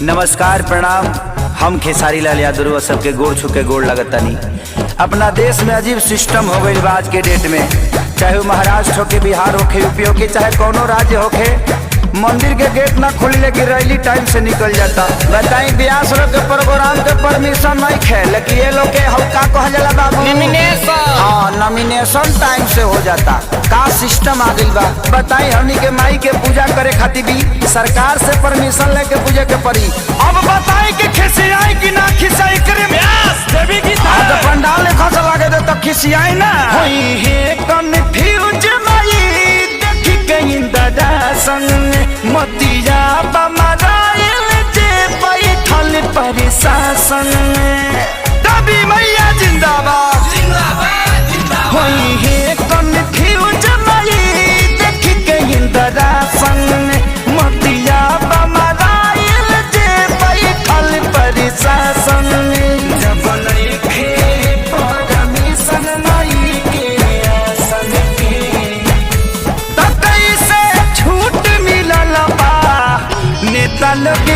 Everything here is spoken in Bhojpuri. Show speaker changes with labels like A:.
A: नमस्कार प्रणाम। हम खेसारी लाल यादव सबके गोड़ छुके गोड़ लगतानी। अपना देश में अजीब सिस्टम हो गई आज के डेट में, चाहे वो महाराष्ट्र होके, बिहार होके, यूपी होके, चाहे कोनो राज्य होके, मंदिर के गेट ना खोली कि रैली टाइम से निकल जाता। बताई ब्यास लोग के प्रोग्राम के परमिशन नहीं खे, लेकिन ये लोग के हल्का कह जाला बाबू नॉमिनेशन। हाँ, नॉमिनेशन टाइम से हो जाता। का सिस्टम आ गई बा। बताई हमनी के माई के पूजा करे खातिर भी सरकार से परमिशन लेके पूजा के पड़ी। अब बताई कि खिसियाई कि ना खिसियाई करे ब्यास देवी की तो पंडाल ले खस लागे दे तो खिसियाई ना होई है कन्फ्यूज माई देखी कहीं दादा संग मतिया बमराइल जे बैठल प्रशासन दबी मैया जिंदाबाद जिंदाबाद जिंदाबाद होई है कन्फ्यूज माई देखी कहीं दादा संग मतिया बमराइल जे बैठल प्रशासन जब नइखे परमिशन नहीं के आसन के त कैसे छूट मिलल बा नेता लोग